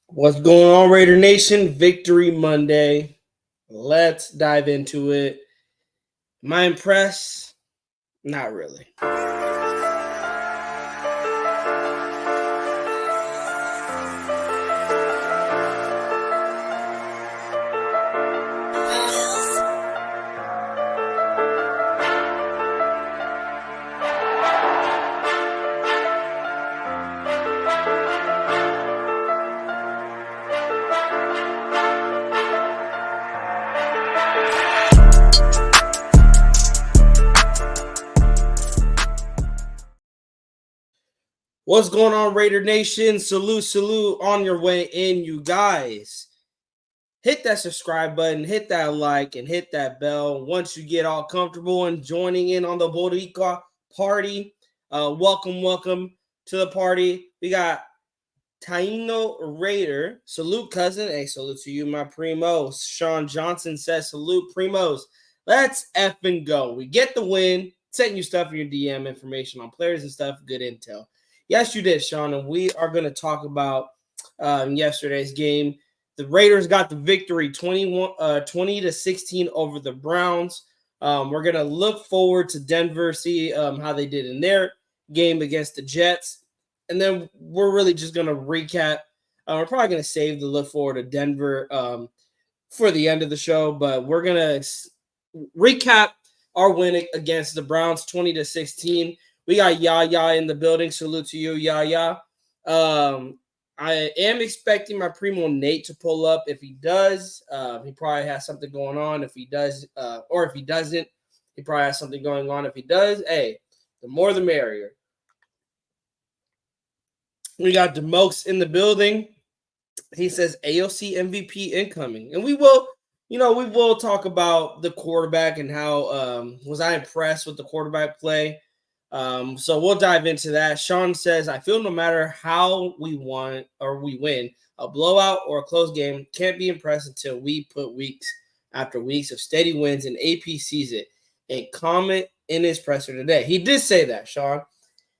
What's going on, Raider Nation? Victory Monday. Let's dive into it. Am I impressed? Not really. What's going on, Raider Nation? Salute on your way in, you guys. Hit that subscribe button, hit that like, and hit that bell once you get all comfortable and joining in on the Boricua party. Welcome to the party. We got Taino Raider. Salute, cousin. Hey, salute to you, my primos. Sean Johnson says, salute, primos. Let's effing go. We get the win. Sending you stuff in your DM, information on players and stuff, good intel. Yes, you did, Sean, and we are going to talk about yesterday's game. The Raiders got the victory 20-16 over the Browns. We're going to look forward to Denver, see how they did in their game against the Jets. And then we're really just going to recap. We're probably going to save the look forward to Denver for the end of the show, but we're going to recap our win against the Browns 20-16. We got Yaya in the building. Salute to you, Yaya. I am expecting my primo Nate to pull up. If he does, he probably has something going on. If he does, or if he doesn't, he probably has something going on. If he does, hey, the more the merrier. We got Demokes in the building. He says AOC MVP incoming. And we will talk about the quarterback and how was I impressed with the quarterback play. So we'll dive into that. Sean says, I feel no matter how we won or we win, a blowout or a close game can't be impressed until we put weeks after weeks of steady wins, and AP sees it. A comment in his presser today. He did say that, Sean.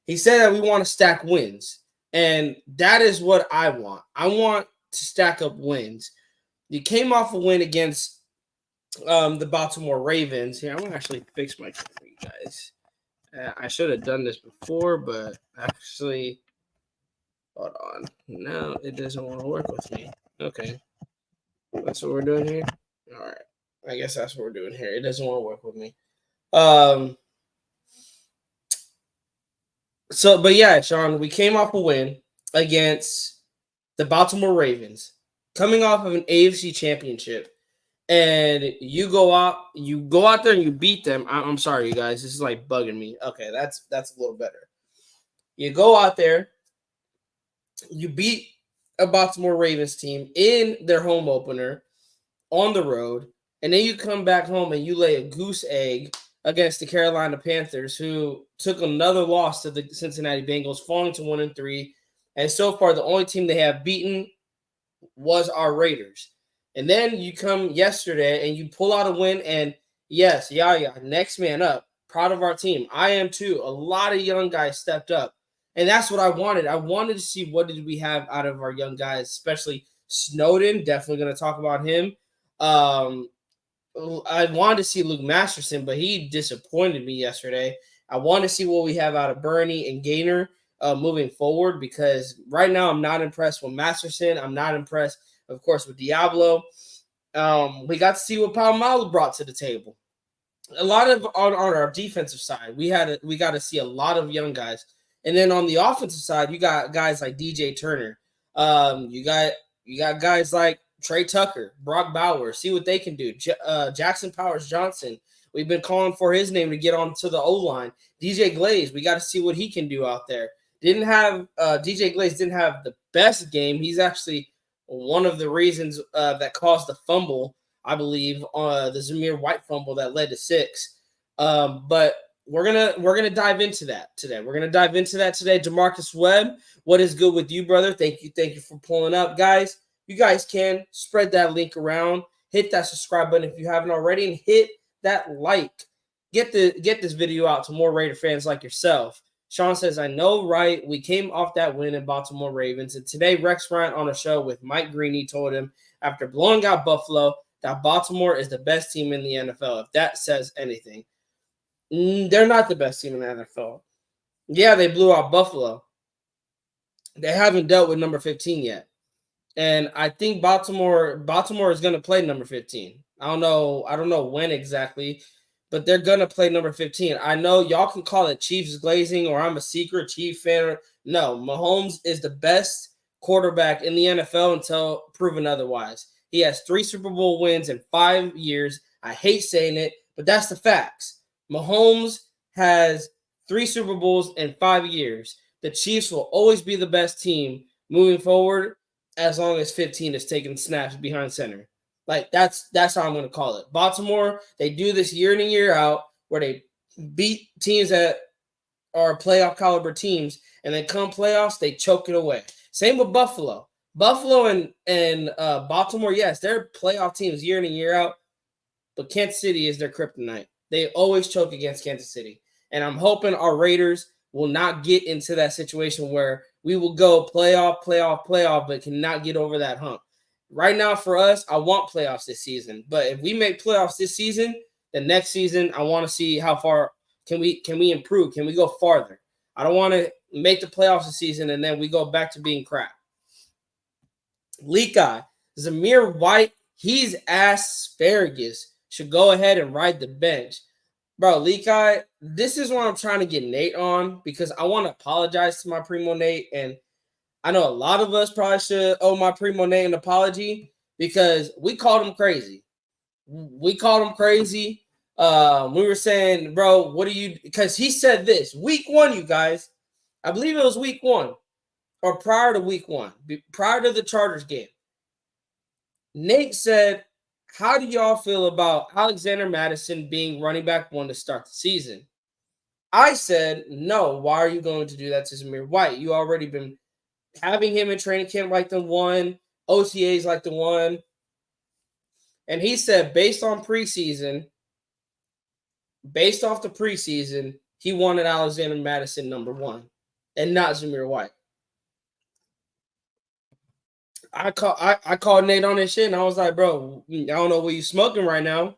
He said that we want to stack wins. And that is what I want. I want to stack up wins. You came off a win against the Baltimore Ravens. Here, I'm going to actually fix my camera for you guys. I should have done this before, but actually, hold on. No, it doesn't want to work with me. Okay. That's what we're doing here? All right. I guess that's what we're doing here. It doesn't want to work with me. But yeah, Sean, we came off a win against the Baltimore Ravens, coming off of an AFC championship, and you go out there and you beat them. I'm sorry, you guys, this is like bugging me. Okay, that's a little better. You go out there, you beat a Baltimore Ravens team in their home opener on the road, and then you come back home and you lay a goose egg against the Carolina Panthers, who took another loss to the Cincinnati Bengals, falling to 1-3. And so far, the only team they have beaten was our Raiders. And then you come yesterday and you pull out a win. And yes, next man up. Proud of our team. I am too. A lot of young guys stepped up. And that's what I wanted. I wanted to see what did we have out of our young guys, especially Snowden. Definitely going to talk about him. I wanted to see Luke Masterson, but he disappointed me yesterday. I want to see what we have out of Bernie and Gaynor moving forward, because right now I'm not impressed with Masterson. I'm not impressed, of course, with Diablo. We got to see what Palomalu brought to the table. A lot of on our defensive side, we got to see a lot of young guys, and then on the offensive side, you got guys like DJ Turner. You got guys like Trey Tucker, Brock Bowers, see what they can do. Jackson Powers Johnson, we've been calling for his name to get onto the O-line. DJ Glaze, we got to see what he can do out there. DJ Glaze didn't have the best game. He's actually one of the reasons that caused the fumble, I believe, the Zamir White fumble that led to 6. But we're gonna dive into that today. DeMarcus Webb, what is good with you, brother? Thank you for pulling up, guys. You guys can spread that link around. Hit that subscribe button if you haven't already, and hit that like. Get this video out to more Raider fans like yourself. Sean says, I know, right? We came off that win in Baltimore Ravens. And today, Rex Bryant on a show with Mike Greeny told him after blowing out Buffalo that Baltimore is the best team in the NFL, if that says anything. They're not the best team in the NFL. Yeah, they blew out Buffalo. They haven't dealt with number 15 yet. And I think Baltimore is going to play number 15. I don't know when exactly, but they're going to play number 15. I know y'all can call it Chiefs glazing or I'm a secret Chief fan. No, Mahomes is the best quarterback in the NFL until proven otherwise. He has 3 Super Bowl wins in 5 years. I hate saying it, but that's the facts. Mahomes has 3 Super Bowls in 5 years. The Chiefs will always be the best team moving forward as long as 15 is taking snaps behind center. Like that's how I'm going to call it. Baltimore, they do this year in and year out where they beat teams that are playoff caliber teams, and then come playoffs, they choke it away. Same with Buffalo. Buffalo and Baltimore, yes, they're playoff teams year in and year out, but Kansas City is their kryptonite. They always choke against Kansas City. And I'm hoping our Raiders will not get into that situation where we will go playoff, but cannot get over that hump. Right now, for us, I want playoffs this season. But if we make playoffs this season, the next season, I want to see how far can we improve. Can we go farther? I don't want to make the playoffs this season and then we go back to being crap. Leak Eye, Zamir White, he's asparagus. Should go ahead and ride the bench. Bro, Leak Eye, this is what I'm trying to get Nate on because I want to apologize to my Primo Nate. And I know a lot of us probably should owe my Primo Nate an apology because we called him crazy. We called him crazy. We were saying, bro, what are you? Because he said this week 1, you guys. I believe it was week 1 or prior to week 1, prior to the Chargers game. Nate said, how do y'all feel about Alexander Mattison being running back 1 to start the season? I said, no, why are you going to do that to Zamir White? You already been having him in training camp like the 1, OTAs like the 1. And he said, based off the preseason, he wanted Alexander Mattison number 1 and not Zamir White. I called Nate on this shit, and I was like, bro, I don't know what you're smoking right now,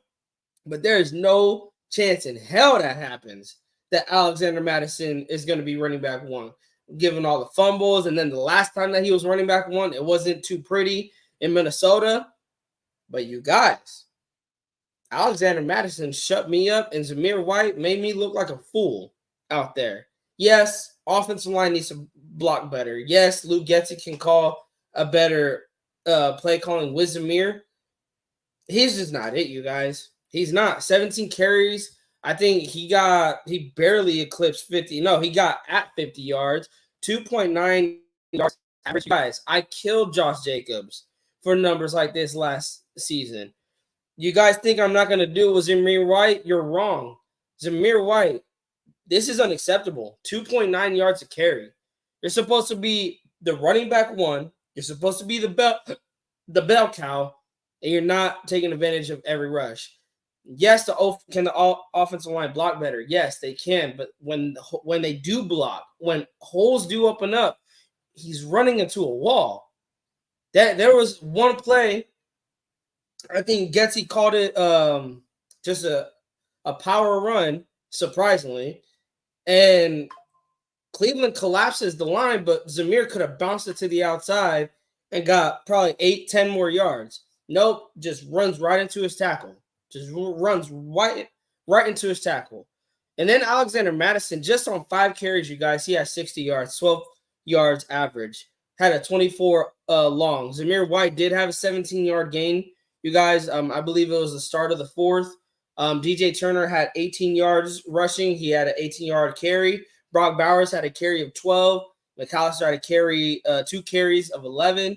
but there is no chance in hell that happens that Alexander Mattison is going to be running back 1, given all the fumbles. And then the last time that he was running back 1, it wasn't too pretty in Minnesota. But you guys, Alexander Mattison shut me up, and Zamir White made me look like a fool out there. Yes, offensive line needs to block better. Yes, Luke Getsy can call a better play calling with Zamir. He's just not it, you guys. He's not. 17 carries. I think he barely eclipsed 50. No, he got at 50 yards, 2.9 yards average. You guys, I killed Josh Jacobs for numbers like this last season. You guys think I'm not going to do it with Zamir White? You're wrong. Zamir White, this is unacceptable. 2.9 yards a carry. You're supposed to be the running back 1. You're supposed to be the bell cow, and you're not taking advantage of every rush. Yes, can the offensive line block better? Yes, they can. But when they do block, when holes do open up, he's running into a wall. There was one play, I think Getsy called it just a power run, surprisingly, and Cleveland collapses the line, but Zamir could have bounced it to the outside and got probably 8-10 more yards. Nope, just runs right into his tackle. Just runs right into his tackle. And then Alexander Mattison, just on 5 carries, you guys, he had 60 yards, 12 yards average. Had a 24 long. Zamir White did have a 17-yard gain, you guys. I believe it was the start of the 4th. DJ Turner had 18 yards rushing. He had an 18-yard carry. Brock Bowers had a carry of 12. McAllister had a carry, 2 carries of 11.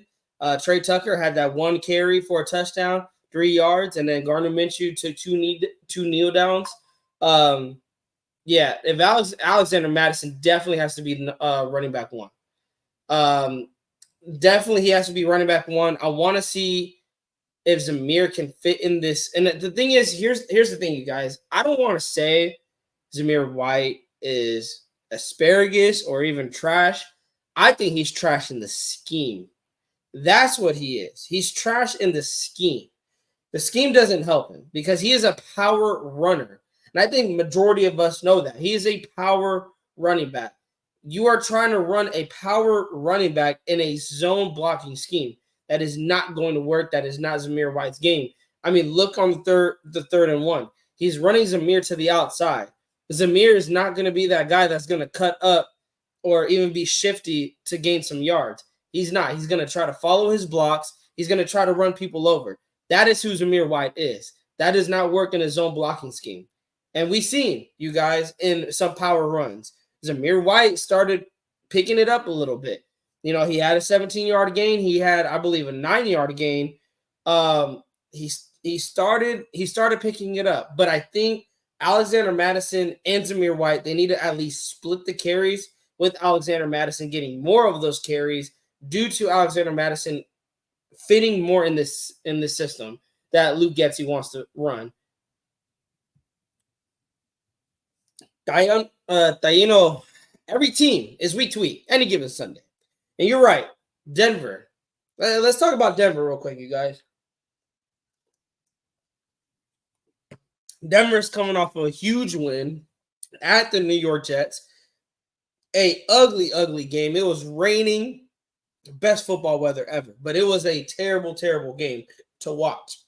Trey Tucker had that 1 carry for a touchdown, 3 yards, and then Gardner Minshew took 2 kneel downs. If Alexander Mattison definitely has to be running back 1. Definitely he has to be running back 1. I want to see if Zamir can fit in this. And the thing is, here's the thing, you guys. I don't want to say Zamir White is asparagus or even trash. I think he's trash in the scheme. That's what he is. He's trash in the scheme. The scheme doesn't help him because he is a power runner. And I think majority of us know that. He is a power running back. You are trying to run a power running back in a zone blocking scheme. That is not going to work. That is not Zamir White's game. I mean, look on the third and one. He's running Zamir to the outside. Zamir is not going to be that guy that's going to cut up or even be shifty to gain some yards. He's not. He's going to try to follow his blocks. He's going to try to run people over. That is who Zamir White is. That does not work in a zone blocking scheme. And we've seen, you guys, in some power runs, Zamir White started picking it up a little bit. You know, he had a 17-yard gain. He had, I believe, a 9-yard gain. He started picking it up. But I think Alexander Madison and Zamir White, they need to at least split the carries, with Alexander Madison getting more of those carries due to Alexander Madison fitting more in this system that Luke Getsy wants to run. Taino, every team is retweet any given Sunday. And you're right, Denver. Let's talk about Denver real quick, you guys. Denver's coming off of a huge win at the New York Jets. A ugly, ugly game. It was raining. Best football weather ever. But it was a terrible, terrible game to watch.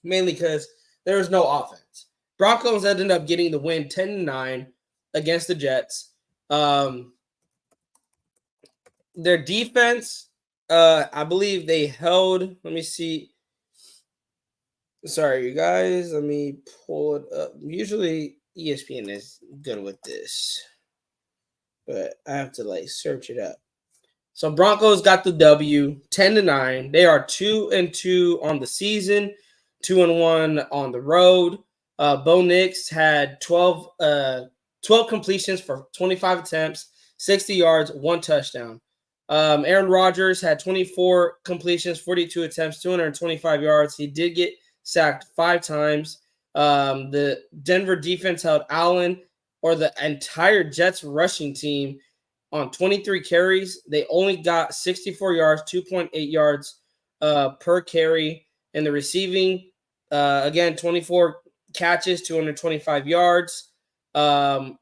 Mainly because there was no offense. Broncos ended up getting the win 10-9 against the Jets. Their defense, I believe they held, let me see. Sorry, you guys. Let me pull it up. Usually ESPN is good with this. But I have to search it up. So Broncos got the W 10-9. They are 2-2 on the season, 2-1 on the road. Bo Nix had 12 completions for 25 attempts, 60 yards, 1 touchdown. Aaron Rodgers had 24 completions, 42 attempts, 225 yards. He did get sacked 5 times. The Denver defense held Allen, or the entire Jets rushing team, on 23 carries. They only got 64 yards, 2.8 yards per carry. In the receiving, again, 24 catches, 225 yards for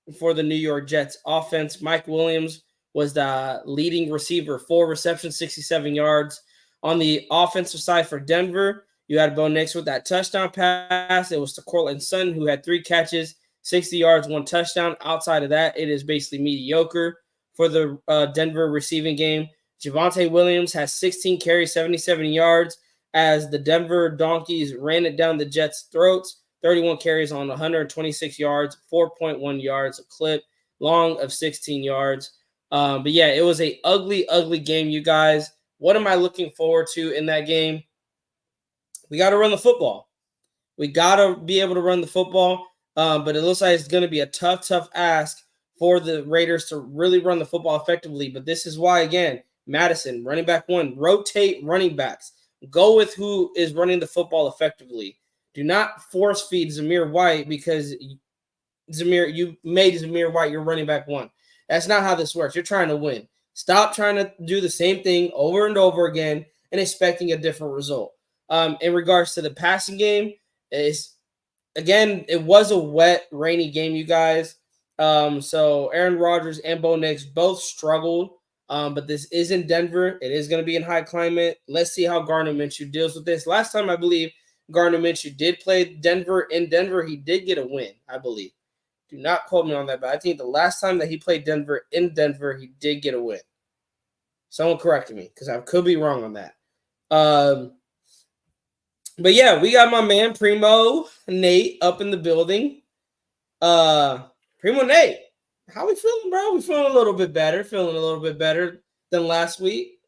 the New York Jets offense. Mike Williams was the leading receiver, 4 receptions, 67 yards. On the offensive side for Denver, you had Bo Nix with that touchdown pass. It was to Cortland Sutton, who had 3 catches, 60 yards, 1 touchdown. Outside of that, it is basically mediocre for the Denver receiving game. Javonte Williams has 16 carries, 77 yards, as the Denver Donkeys ran it down the Jets' throats. 31 carries on 126 yards, 4.1 yards a clip, long of 16 yards. But yeah, it was a ugly, ugly game, you guys. What am I looking forward to in that game? We got to run the football. We got to be able to run the football. But it looks like it's going to be a tough ask for the Raiders to really run the football effectively. But this is why, again, Madison, running back 1, rotate running backs. Go with who is running the football effectively. Do not force feed Zamir White because you made Zamir White your running back 1. That's not how this works. You're trying to win. Stop trying to do the same thing over and over again and expecting a different result. In regards to the passing game, it was a wet, rainy game, you guys. So Aaron Rodgers and Bo Nix both struggled. But this is in Denver. It is going to be in high climate. Let's see how Gardner Minshew deals with this. Last time, I believe, Gardner Minshew did play Denver. In Denver, he did get a win, I believe. Do not quote me on that, but I think the last time that he played Denver in Denver, he did get a win. Someone corrected me because I could be wrong on that. But yeah, we got my man Primo Nate up in the building. Primo Nate, how we feeling, bro? We feeling a little bit better. Feeling a little bit better than last week.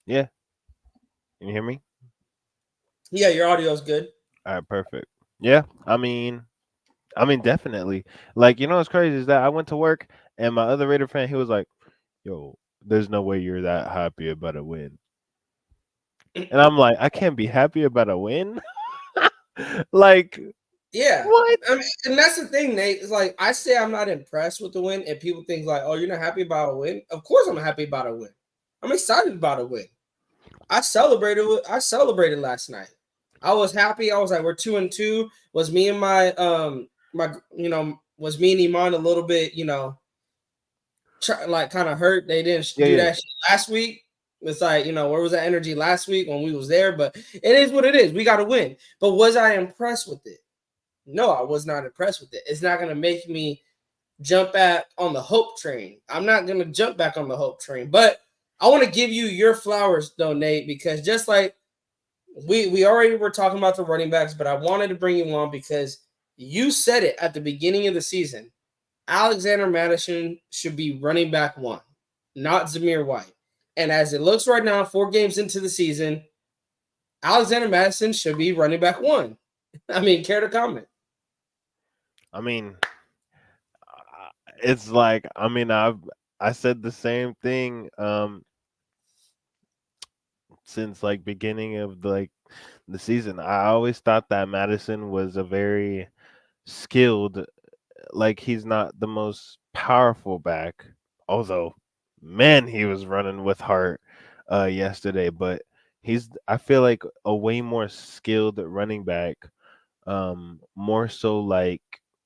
Yeah. Can you hear me? Yeah, your audio's good. All right, perfect. Yeah, I mean, definitely. Like, what's crazy is that I went to work and my other Raider fan, he was like, "Yo, there's no way you're that happy about a win." And I'm like, I can't be happy about a win. Like, Yeah. What? I mean, and that's the thing, Nate. It's like I say I'm not impressed with the win, and people think like, "Oh, you're not happy about a win." Of course, I'm happy about a win. I'm excited about a win. I celebrated last night. I was happy. I was like, we're 2-2. Was me and was me and Iman a little bit, like kind of hurt. They didn't Yeah, do yeah. that shit last week. It's like, where was that energy last week when we was there? But it is what it is. We got to win. But was I impressed with it? No, I was not impressed with it. It's not going to make me jump back on the hope train. I'm not going to jump back on the hope train. But I want to give you your flowers, though, Nate, because just like we already were talking about the running backs, but I wanted to bring you on because you said it at the beginning of the season. Alexander Madison should be running back one, not Zamir White. And as it looks right now, 4 games into the season, Alexander Madison should be running back one. I mean, care to comment? I mean, it's like I said the same thing since like beginning of like the season. I always thought that Madison was a very skilled, like he's not the most powerful back, although man he was running with heart yesterday, but he's I feel like a way more skilled running back, more so like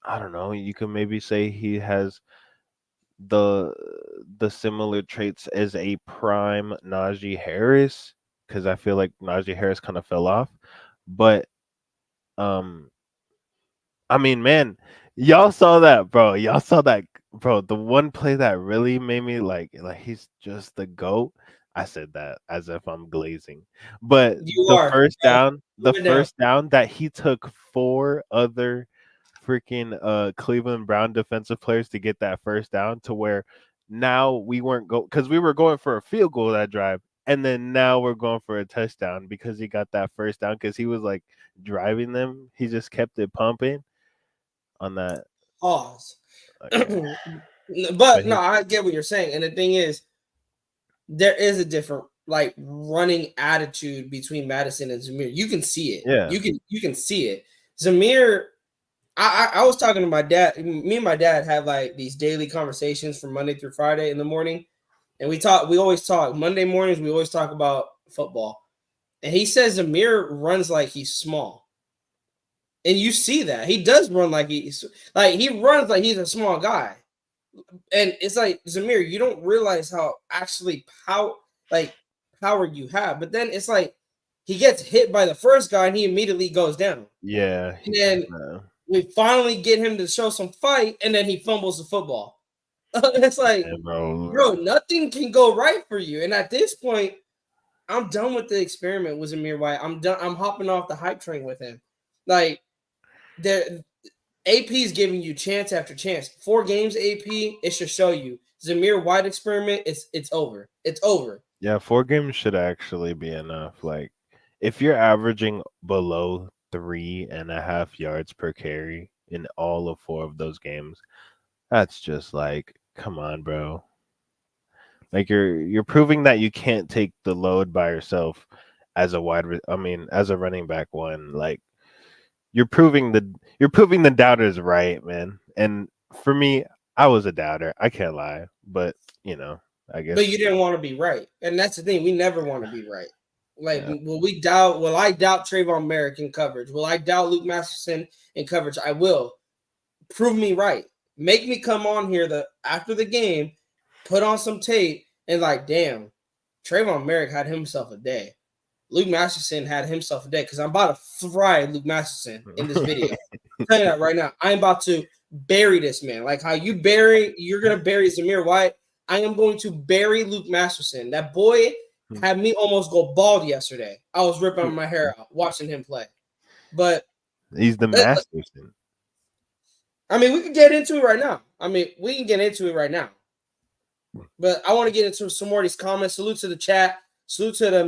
I don't know, you can maybe say he has the the similar traits as a prime Najee Harris, because I feel like Najee Harris kind of fell off, but um I mean, man, y'all saw that, bro. Y'all saw that, bro. The one play that really made me like he's just the goat. I said that as if I'm glazing, but You are. the Put it down. first down that he took 4 other freaking Cleveland Brown defensive players to get that first down, to where now we weren't go because we were going for a field goal that drive, and then now we're going for a touchdown because he got that first down because he was like driving them. He just kept it pumping on that. Pause. Okay, but But no, he, I get what you're saying. And the thing is, there is a different like running attitude between Madison and Zamir. You can see it. yeah, You can see it. Zamir, I was talking to my dad. Me and my dad have like these daily conversations from Monday through Friday in the morning, and we talk. We always talk Monday mornings. We always talk about football, and he says Zamir runs like he's small, and you see that he does run like he runs like he's a small guy. And it's like Zamir, you don't realize how actually like power you have. But then it's like he gets hit by the first guy and he immediately goes down. yeah, And then we finally get him to show some fight, and then he fumbles the football. It's like, man, bro. bro, nothing can go right for you. And at this point, I'm done with the experiment with Zamir White. I'm done. I'm hopping off the hype train with him. Like there AP is giving you chance after chance. 4 games, AP, it should show you. Zamir White experiment, it's over. It's over. Yeah, 4 games should actually be enough. Like, if you're averaging below 3.5 yards per carry in all of 4 of those games, that's just like, come on, bro. Like you're proving that you can't take the load by yourself as a as a running back one. Like you're proving the doubters right, man. And for me, I was a doubter. I can't lie, but I But guess you didn't want to be right. And that's the thing. We never want to be right. Like, yeah. will I doubt Trayvon Merrick in coverage? Will I doubt Luke Masterson in coverage? I will. Prove me right. Make me come on here after the game, put on some tape, and like, damn, Trayvon Merrick had himself a day. Luke Masterson had himself a day because I'm about to fry Luke Masterson in this video. I'm telling you that right now. I'm about to bury this man. Like how you're gonna bury Zamir White. I am going to bury Luke Masterson. That boy had me almost go bald yesterday. I was ripping my hair out watching him play. But He's the Masterson. I mean, we can get into it right now. I mean, we can get into it right now. But I want to get into some more of these comments. Salute to the chat. Salute to the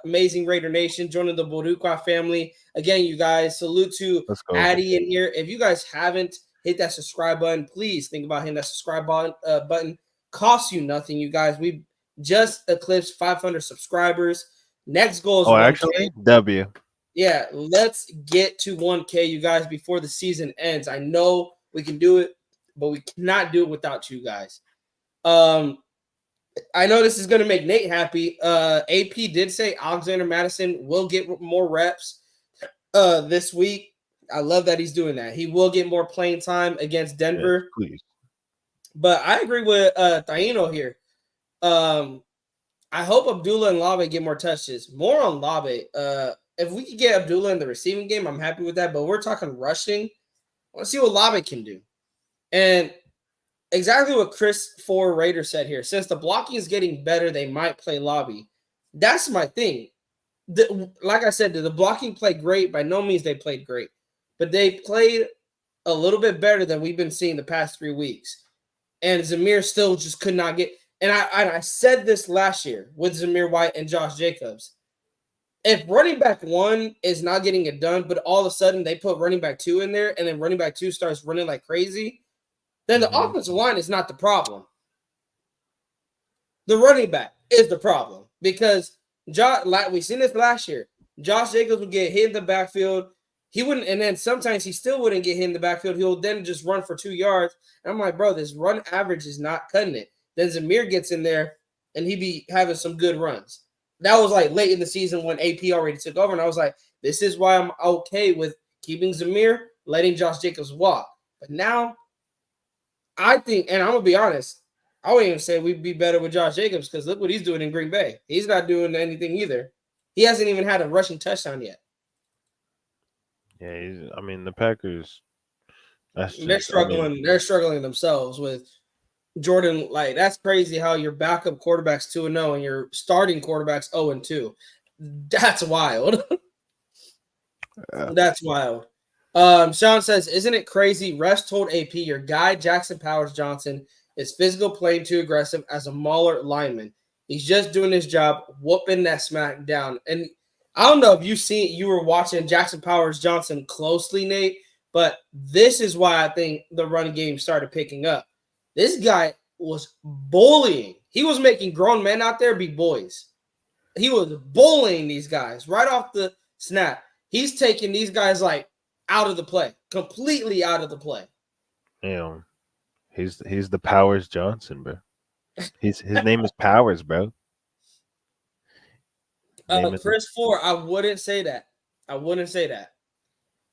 amazing Raider Nation joining the Boricua family. Again, you guys, salute to Let's go. Addie in here. If you guys haven't hit that subscribe button, please think about hitting that subscribe button. Costs you nothing, you guys. We just eclipsed 500 subscribers. Next goal is Oh, 1K. actually, W. Yeah, let's get to 1K, you guys, before the season ends. I know we can do it, but we cannot do it without you guys. I know this is going to make Nate happy. AP did say Alexander Madison will get more reps this week. I love that he's doing that. He will get more playing time against Yes, Denver. please. But I agree with Taino here. Um, I hope Abdullah and Labe get more touches. More on Labe. If we could get Abdullah in the receiving game, I'm happy with that. But we're talking rushing. Let's see what Labe can do. And exactly what Chris for Raider said here. Since the blocking is getting better, they might play Lobby. That's my thing. Like I said, did the blocking play great? By no means they played great, but they played a little bit better than we've been seeing the past 3 weeks. And Zamir still just could not get. And I said this last year with Zamir White and Josh Jacobs. If running back 1 is not getting it done, but all of a sudden they put running back 2 in there, and then running back 2 starts running like crazy, then the offensive line is not the problem. The running back is the problem because we've seen this last year. Josh Jacobs would get hit in the backfield. He wouldn't, and then sometimes he still wouldn't get hit in the backfield. He'll then just run for 2 yards. And I'm like, bro, this run average is not cutting it. Then Zamir gets in there and he be having some good runs. That was like late in the season when AP already took over. And I was like, this is why I'm okay with keeping Zamir, letting Josh Jacobs walk. But now I think, and I'm going to be honest, I wouldn't even say we'd be better with Josh Jacobs because look what he's doing in Green Bay. He's not doing anything either. He hasn't even had a rushing touchdown yet. Yeah, I mean the Packers. They're struggling. They're struggling themselves with Jordan. Like that's crazy how your backup quarterback's 2-0 and your starting quarterback's 0-2. That's wild. That's wild. Sean says, "Isn't it crazy?" Refs told AP your guy Jackson Powers Johnson is physical, playing too aggressive as a mauler lineman. He's just doing his job, whooping that smack down. And I don't know if you were watching Jackson Powers Johnson closely, Nate, but this is why I think the running game started picking up. This guy was bullying. He was making grown men out there be boys. He was bullying these guys right off the snap. He's taking these guys like out of the play, completely out of the play. Damn. He's the Powers Johnson, bro. His name is Powers, bro. Chris 4, I wouldn't say that. I wouldn't say that.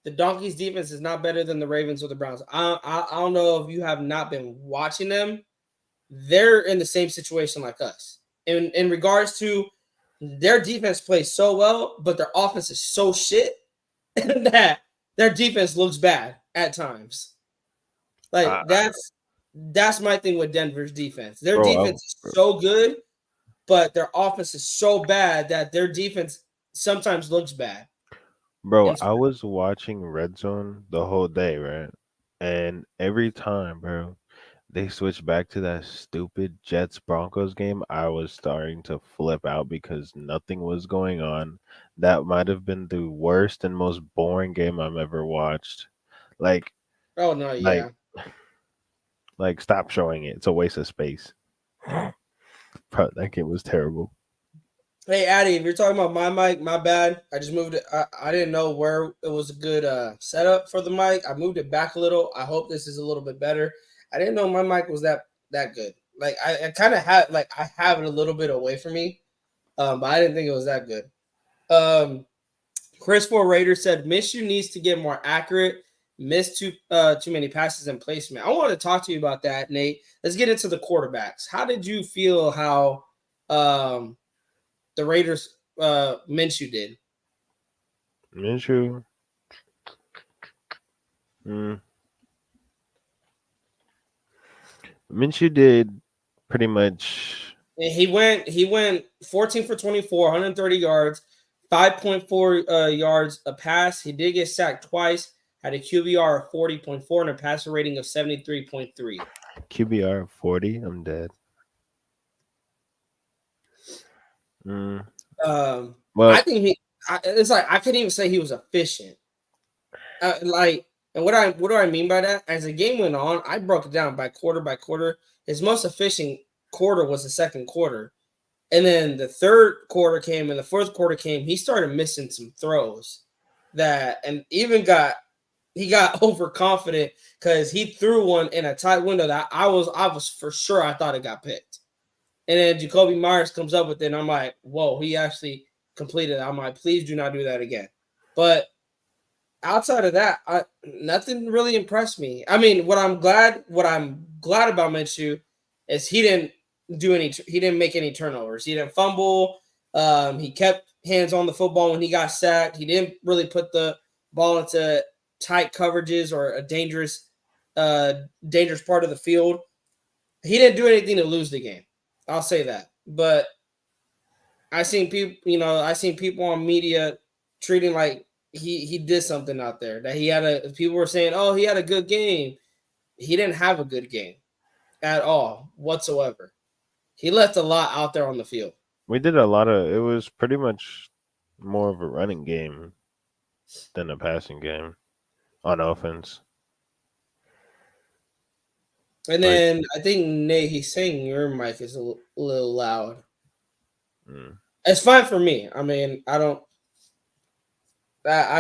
The Donkeys defense is not better than the Ravens or the Browns. I don't know if you have not been watching them. They're in the same situation like us. In regards to their defense plays so well, but their offense is so shit that their defense looks bad at times. Like that's my thing with Denver's defense. Their defense is so good, but their offense is so bad that their defense sometimes looks bad. Bro, I was watching Red Zone the whole day, right? And every time, bro, they switched back to that stupid Jets Broncos game, I was starting to flip out because nothing was going on. That might have been the worst and most boring game I've ever watched. Like, oh no, yeah. Like stop showing it. It's a waste of space. Bro, that game was terrible. Hey, Addy, if you're talking about my mic, my bad. I just moved it. I didn't know where it was a good setup for the mic. I moved it back a little. I hope this is a little bit better. I didn't know my mic was that good. Like I kind of had I have it a little bit away from me, but I didn't think it was that good. Chris for Raider said Minshew needs to get more accurate. Missed too many passes and placement. I want to talk to you about that, Nate. Let's get into the quarterbacks. How did you feel how the Raiders Minshew did? Minshew. Minshew did pretty much. He went 14 for 24, 130 yards, 5.4 yards a pass. He did get sacked twice, had a QBR of 40.4 and a passer rating of 73.3. QBR of 40? I'm dead. Well, I think it's like I couldn't even say he was efficient. And what do I mean by that? As the game went on, I broke it down by quarter. His most efficient quarter was the second quarter. And then the third quarter came and the fourth quarter came. He started missing some throws. that, and even he got overconfident because he threw one in a tight window that I was for sure I thought it got picked. And then Jacoby Myers comes up with it, and I'm like, whoa, he actually completed it. I'm like, please do not do that again. But outside of that, nothing really impressed me. I mean, what I'm glad about Minshew is he didn't make any turnovers. He didn't fumble. He kept hands on the football when he got sacked. He didn't really put the ball into tight coverages or a dangerous part of the field. He didn't do anything to lose the game. I'll say that. But I seen people on media treating like he did something out there, that people were saying, oh, he had a good game. He didn't have a good game at all whatsoever. He left a lot out there on the field. We did a lot of. It was pretty much more of a running game than a passing game on offense. And Like, then I think Nate, he's saying your mic is a little loud. It's fine for me. I mean, I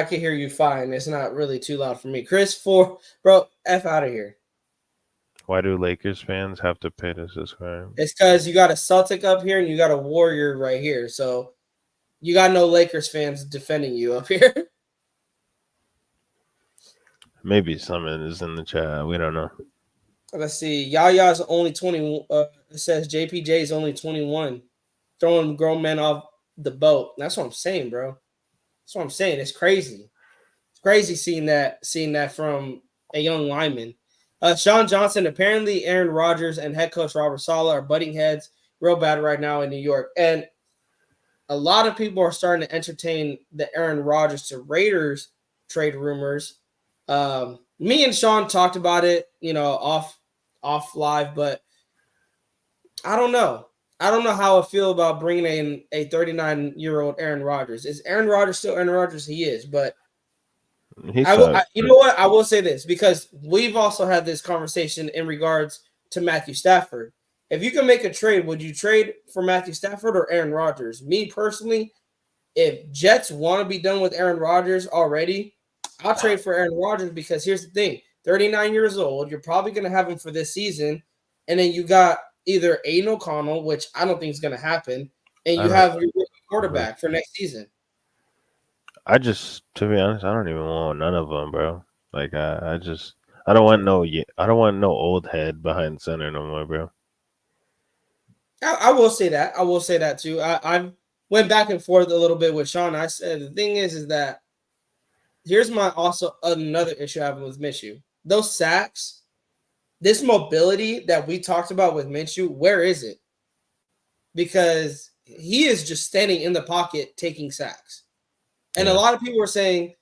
can hear you fine. It's not really too loud for me. Chris, bro, F out of here. why do Lakers fans have to pay to subscribe? It's because you got a Celtic up here and you got a Warrior right here. So you got no Lakers fans defending you up here. Maybe someone is in the chat. We don't know. Let's see. Yaya's only 20. It says JPJ is only 21. Throwing grown men off the boat. That's what I'm saying, bro. That's what I'm saying. It's crazy. It's crazy seeing that from a young lineman. Sean Johnson, apparently Aaron Rodgers and head coach Robert Saleh are butting heads real bad right now in New York. And a lot of people are starting to entertain the Aaron Rodgers to Raiders trade rumors. Me and Sean talked about it, off live, but I don't know. I don't know how I feel about bringing in a 39-year-old Aaron Rodgers. Is Aaron Rodgers still Aaron Rodgers? He is, but you know what? I will say this, because we've also had this conversation in regards to Matthew Stafford. If you can make a trade, would you trade for Matthew Stafford or Aaron Rodgers? Me personally, if Jets want to be done with Aaron Rodgers already, I'll trade for Aaron Rodgers, because here's the thing. 39 years old, you're probably going to have him for this season, and then you got either Aiden O'Connell, which I don't think is going to happen, and you have your quarterback for next season. To be honest, I don't even want none of them, bro. Like, I don't want no old head behind center no more, bro. I will say that. I will say that too. I went back and forth a little bit with Sean. I said the thing is that here's my also another issue I have with Minshew. Those sacks, this mobility that we talked about with Minshew, where is it? Because he is just standing in the pocket taking sacks. And a lot of people were saying,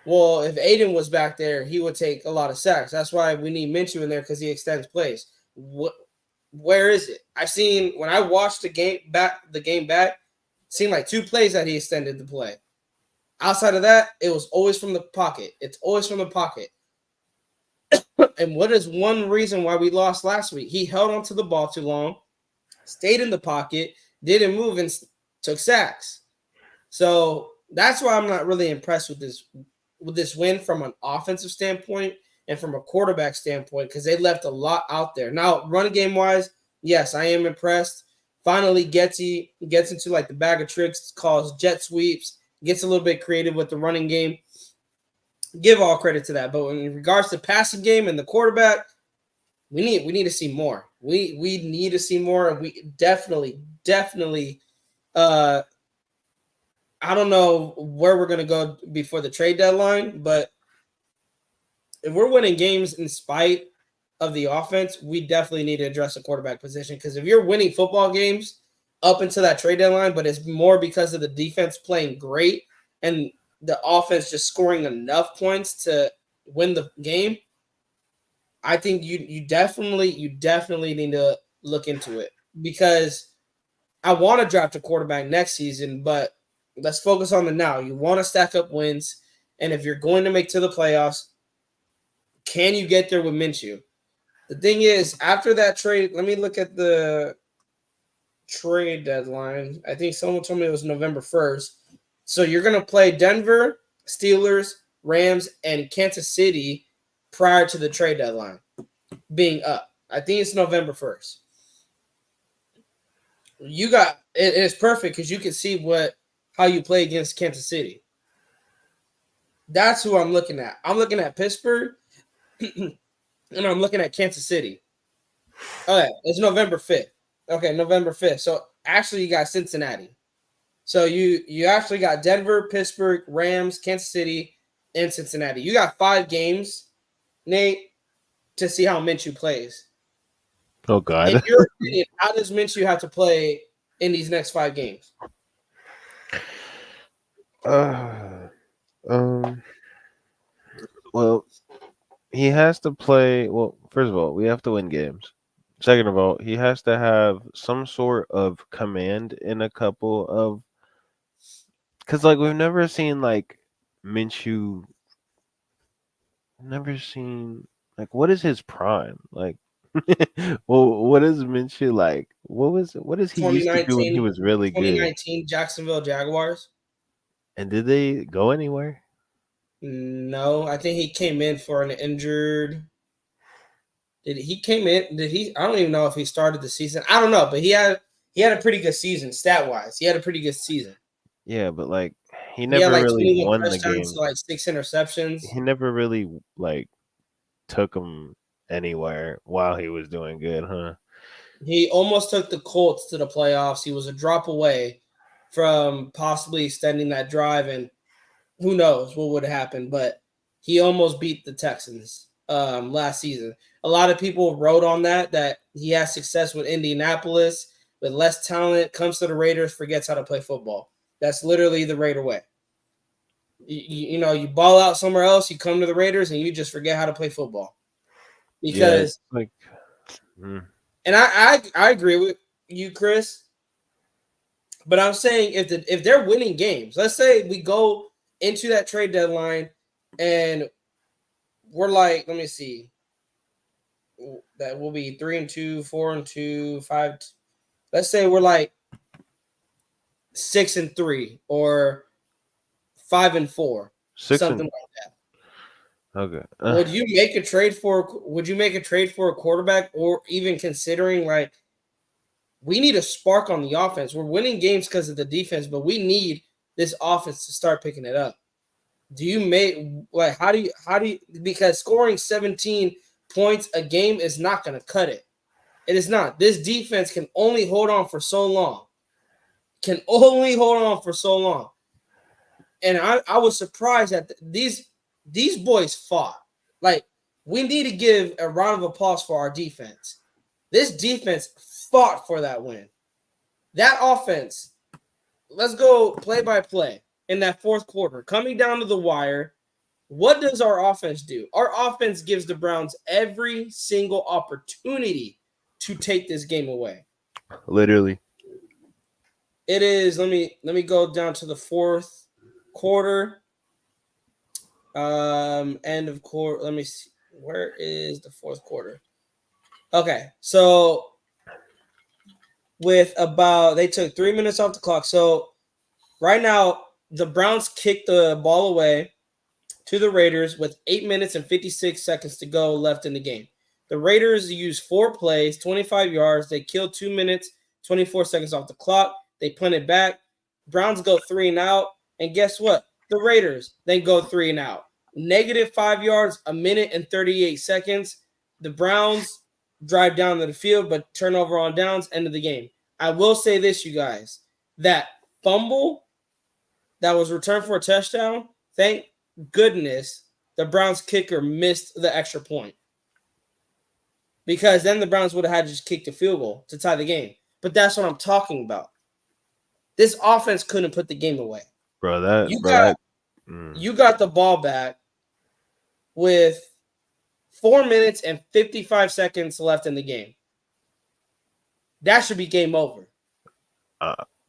well, if Aiden was back there, he would take a lot of sacks. That's why we need Minshew in there, because he extends plays. Where is it? I've seen, when I watched the game back, seen like 2 plays that he extended the play. Outside of that, it was always from the pocket. It's always from the pocket. And what is one reason why we lost last week? He held onto the ball too long, stayed in the pocket, didn't move, and took sacks. So that's why I'm not really impressed with this win from an offensive standpoint and from a quarterback standpoint, because they left a lot out there. Now, running game wise, yes, I am impressed. Finally, gets into like the bag of tricks, calls jet sweeps, gets a little bit creative with the running game. Give all credit to that. But in regards to passing game and the quarterback, we need to see more. We need to see more, and we definitely I don't know where we're gonna go before the trade deadline, but if we're winning games in spite of the offense, we definitely need to address the quarterback position. Because if you're winning football games up until that trade deadline, but it's more because of the defense playing great and the offense just scoring enough points to win the game, I think you definitely need to look into it, because I want to draft a quarterback next season, but let's focus on the now. You want to stack up wins, and if you're going to make to the playoffs, can you get there with Minshew? The thing is, after that trade, let me look at the trade deadline. I think someone told me it was November 1st. So you're going to play Denver, Steelers, Rams, and Kansas City prior to the trade deadline being up. I think it's November 1st. You got it's perfect because you can see how you play against Kansas City. That's who I'm looking at. I'm looking at Pittsburgh and I'm looking at Kansas City. Okay, it's November 5th. Okay, November 5th. So actually you got Cincinnati. So you actually got Denver, Pittsburgh, Rams, Kansas City, and Cincinnati. You got 5 games, Nate, to see how Minshew plays. Oh God! In your opinion, how does Minshew have to play in these next 5 games? Well, he has to play. Well, first of all, we have to win games. Second of all, he has to have some sort of command in a couple of, because like we've never seen like Minshew. Never seen like what is his prime like. Well, what is Minshew like? What does he used to do when he 2019, was really good? 2019 Jacksonville Jaguars. And did they go anywhere? No, I think he came in for an injured. Did he came in? Did he? I don't even know if he started the season. I don't know, but he had a pretty good season stat wise. He had a pretty good season. Yeah, but like he He had never like really 21 won the touchdowns game. to like 6 interceptions. He never really like took him anywhere while he was doing good, huh? He almost took the Colts to the playoffs. He was a drop away from possibly extending that drive, and who knows what would happen. But he almost beat the Texans last season. A lot of people wrote on that he has success with Indianapolis, with less talent, comes to the Raiders, forgets how to play football. That's literally the Raider way. You ball out somewhere else, you come to the Raiders, and you just forget how to play football. Yeah, Because, like and I agree with you, Chris. But I'm saying if they're winning games, let's say we go into that trade deadline and we're like, let me see, that will be 3-2, 4-2, 5. Let's say we're like 6-3 or 5-4, 6 something and like that. okay. Would you make a trade for? Would you make a trade for a quarterback, or even considering like we need a spark on the offense? We're winning games because of the defense, but we need this offense to start picking it up. Do you make like how do you because scoring 17 points a game is not going to cut it. It is not. This defense can only hold on for so long. Can only hold on for so long. And I was surprised that these boys fought. Like, we need to give a round of applause for our defense. This defense fought for that win. That offense, let's go play by play in that fourth quarter. Coming down to the wire, what does our offense do? Our offense gives the Browns every single opportunity to take this game away. Literally. It is, let me go down to the fourth quarter. End of quarter. Let me see. Where is the fourth quarter? Okay, so they took 3 minutes off the clock. So right now, the Browns kicked the ball away to the Raiders with 8 minutes and 56 seconds to go left in the game. The Raiders used 4 plays, 25 yards. They killed 2 minutes, 24 seconds off the clock. They punted back. Browns go 3 and out. And guess what? The Raiders then go 3 and out. -5 yards, a minute and 38 seconds. The Browns drive down to the field, but turnover on downs, end of the game. I will say this, you guys. That fumble that was returned for a touchdown, thank goodness the Browns kicker missed the extra point. Because then the Browns would have had to just kick the field goal to tie the game. But that's what I'm talking about. This offense couldn't put the game away. You got the ball back with 4 minutes and 55 seconds left in the game. That should be game over.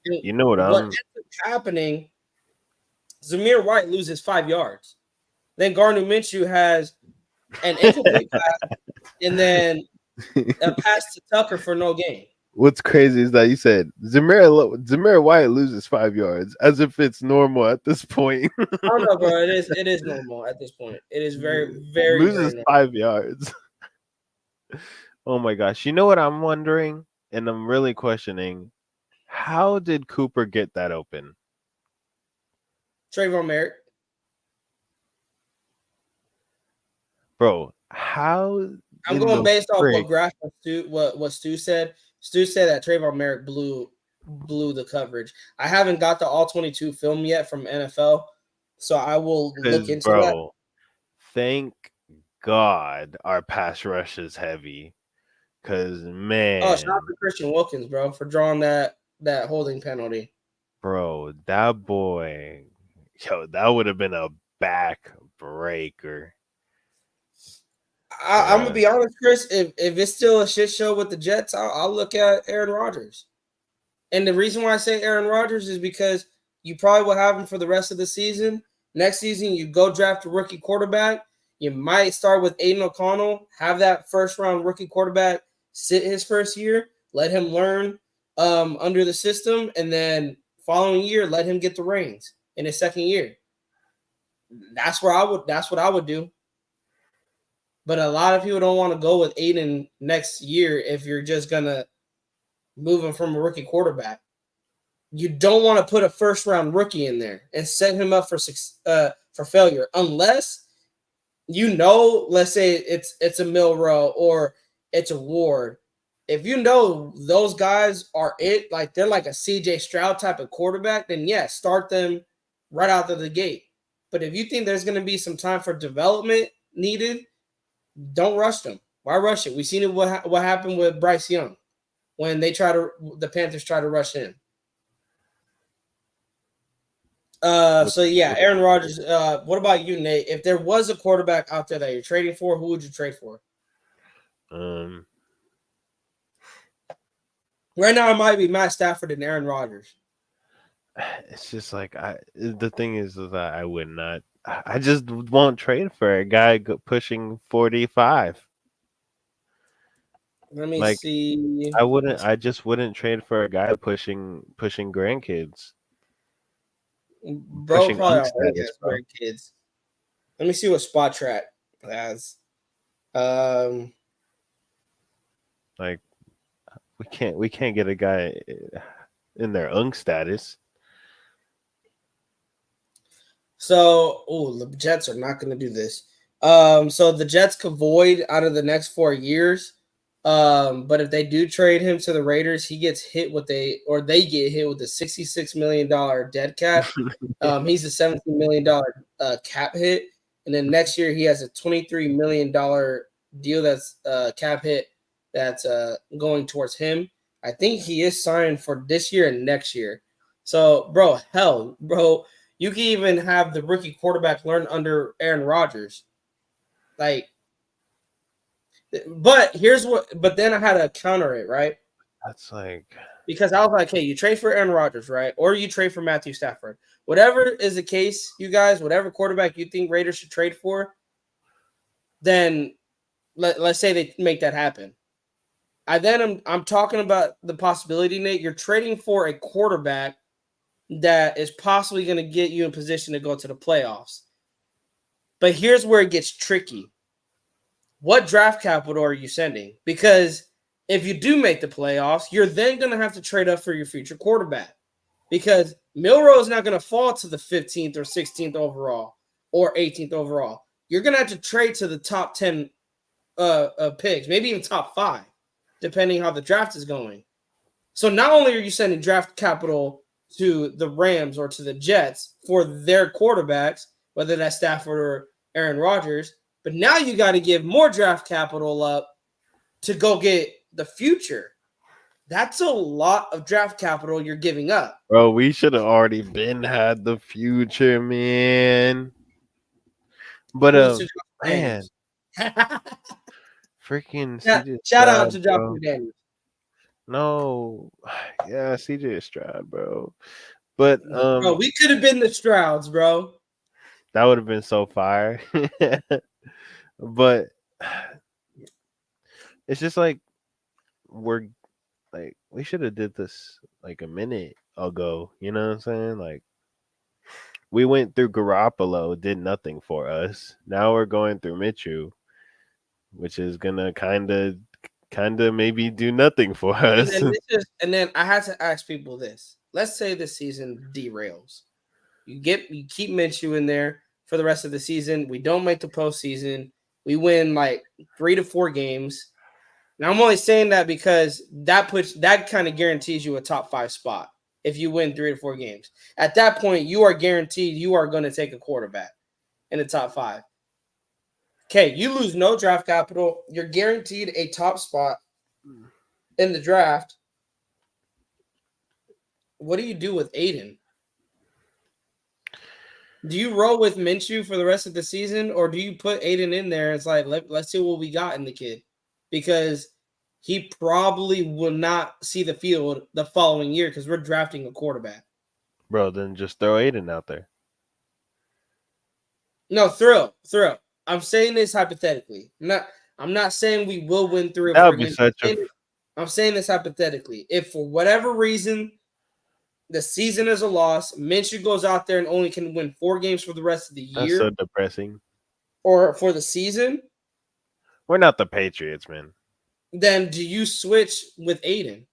You know what ends up happening, Zamir White loses 5 yards. Then Gardner Minshew has an incomplete pass and then a pass to Tucker for no gain. What's crazy is that you said Zamir White loses 5 yards as if it's normal at this point. I don't know, bro. It is normal at this point. It is very, very, very Loses normal. 5 yards. Oh my gosh. You know what I'm wondering? And I'm really questioning how did Cooper get that open? Trayvon Merrick. Bro, how I'm in going the based off what frick graph what Stu said. Stu said that Trayvon Merrick blew the coverage. I haven't got the all 22 film yet from NFL, so I will look because into that. bro, thank God our pass rush is heavy. Cause Oh, shout out man, to Christian Wilkins, bro, for drawing that holding penalty. bro, that boy, yo, that would have been a back breaker, I'm gonna bruh. be honest, Chris. If it's still a shit show with the Jets, I'll look at Aaron Rodgers. And the reason why I say Aaron Rodgers is because you probably will have him for the rest of the season. Next season, you go draft a rookie quarterback. You might start with Aiden O'Connell, have that first round rookie quarterback sit his first year, let him learn under the system, and then following year, let him get the reins in his second year. That's what I would do. But a lot of people don't want to go with Aiden next year if you're just gonna move him from a rookie quarterback. You don't want to put a first round rookie in there and set him up for failure unless let's say it's a Milrow or it's a Ward. If you know those guys are like they're like a CJ Stroud type of quarterback, then yes, start them right out of the gate. But if you think there's going to be some time for development needed, don't rush them. Why rush it? We've seen it what happened with Bryce Young when the Panthers try to rush him. What, So yeah, what, Aaron Rodgers. What about you, Nate? If there was a quarterback out there that you're trading for, who would you trade for? um, Right now, it might be Matt Stafford and Aaron Rodgers. it's just like the thing is that I would not. I just won't trade for a guy pushing 45. Let me Like see. I wouldn't. I just wouldn't trade for a guy pushing grandkids, Bro pushing probably unk already status, has bro. grandkids. Let me see what Spot Track has. Um, Like we can't get a guy in their unk status. So the Jets are not going to do this. So the Jets could void out of the next 4 years. But if they do trade him to the Raiders, he gets hit with they get hit with a $66 million dead cap. He's a $17 million cap hit, and then next year he has a $23 million deal that's cap hit that's going towards him. I think he is signed for this year and next year. So, bro, you can even have the rookie quarterback learn under Aaron Rodgers. Like, but then I had to counter it, right? That's like Because I was like, hey, you trade for Aaron Rodgers, right? Or you trade for Matthew Stafford. Whatever is the case, you guys, whatever quarterback you think Raiders should trade for, then let's say they make that happen. I'm talking about the possibility, Nate. You're trading for a quarterback that is possibly going to get you in position to go to the playoffs. But here's where it gets tricky. What draft capital are you sending? Because if you do make the playoffs, you're then going to have to trade up for your future quarterback. Because Milrow is not going to fall to the 15th or 16th overall or 18th overall. You're going to have to trade to the top 10 picks, maybe even top 5, depending how the draft is going. So not only are you sending draft capital to the Rams or to the Jets for their quarterbacks, whether that's Stafford or Aaron Rodgers, but now you got to give more draft capital up to go get the future. That's a lot of draft capital you're giving up. bro, we should have already been had the future, man. But Salute to Josh man, McDaniels. freaking Yeah, CJ shout out Stroud, to Josh bro. McDaniels. No, yeah, CJ Stroud, bro. But Bro, we could have been the Strouds, bro. that would have been so fire. But it's just like we're like we should have did this like a minute ago. You know what I'm saying? Like we went through Garoppolo, did nothing for us. Now we're going through Minshew, which is gonna kind of maybe do nothing for And us. then and then I had to ask people this. Let's say the season derails. You keep Minshew in there for the rest of the season. We don't make the postseason. We win like 3 to 4 games. Now I'm only saying that because that kind of guarantees you a top 5 spot if you win 3 to 4 games. At that point, you are guaranteed you are going to take a quarterback in the top 5. Okay, you lose no draft capital. You're guaranteed a top spot in the draft. What do you do with Aiden? Do you roll with Minshew for the rest of the season, or do you put Aiden in there? It's like let's see what we got in the kid, because he probably will not see the field the following year because we're drafting a quarterback. Bro, then just throw Aiden out there. No, throw. I'm saying this hypothetically. I'm not saying we will win three or That four would be games. such a I'm saying this hypothetically. If for whatever reason the season is a loss, Minshew goes out there and only can win 4 games for the rest of the that's so year depressing. or for the season, We're not the Patriots, man. then do you switch with Aiden?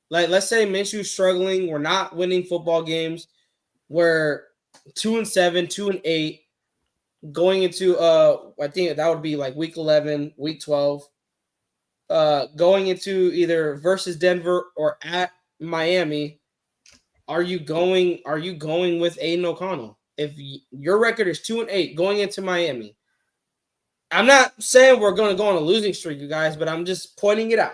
Like, let's say Minshew's struggling. We're not winning football games. We're 2-7, 2-8, going into I think that would be like week 11, week 12. Going into either versus Denver or at Miami. Are you going with Aiden O'Connell? If your record is 2-8 going into Miami, I'm not saying we're going to go on a losing streak, you guys, but I'm just pointing it out.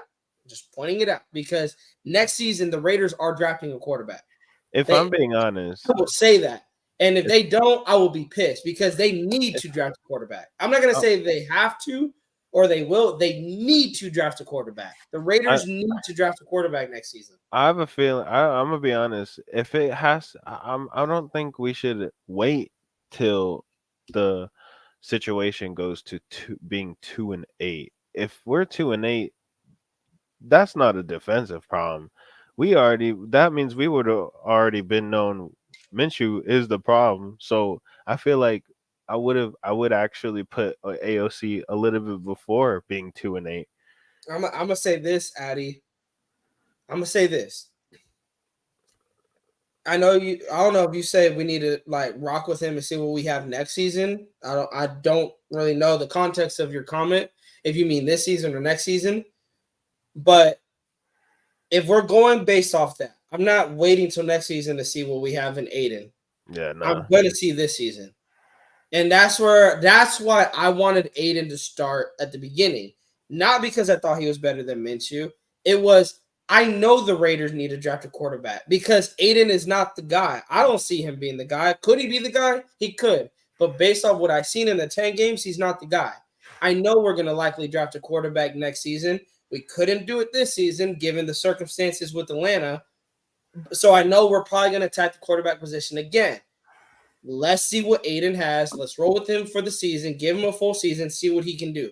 Because next season the Raiders are drafting a quarterback. If They I'm being honest, I will say that. And if if, they don't, I will be pissed because they need if to draft a quarterback. I'm not going to I, say they have to or they will. They need to draft a quarterback. The I Raiders need to draft a quarterback next season. I have a feeling. I'm gonna be honest. If it has, I don't think we should wait till the situation goes to being 2-8. If we're 2-8, that's not a defensive problem. That means we would have already been known Minshew is the problem. So I feel like I would actually put AOC a little bit before being 2-8. I'm gonna say this, Addy. I'm gonna say this. I know you. I don't know if you say we need to like rock with him and see what we have next season. I don't really know the context of your comment. If you mean this season or next season, but if we're going based off that, I'm not waiting till next season to see what we have in Aiden. Yeah, I'm nah. going to see this season. And that's why I wanted Aiden to start at the beginning. Not because I thought he was better than Minshew. It was I know the Raiders need to draft a quarterback because Aiden is not the guy. I don't see him being the guy. Could he be the guy? He could. But based on what I've seen in the 10 games, he's not the guy. I know we're going to likely draft a quarterback next season. We couldn't do it this season given the circumstances with Atlanta. So I know we're probably going to attack the quarterback position again. Let's see what Aiden has. Let's roll with him for the season. Give him a full season. See what he can do.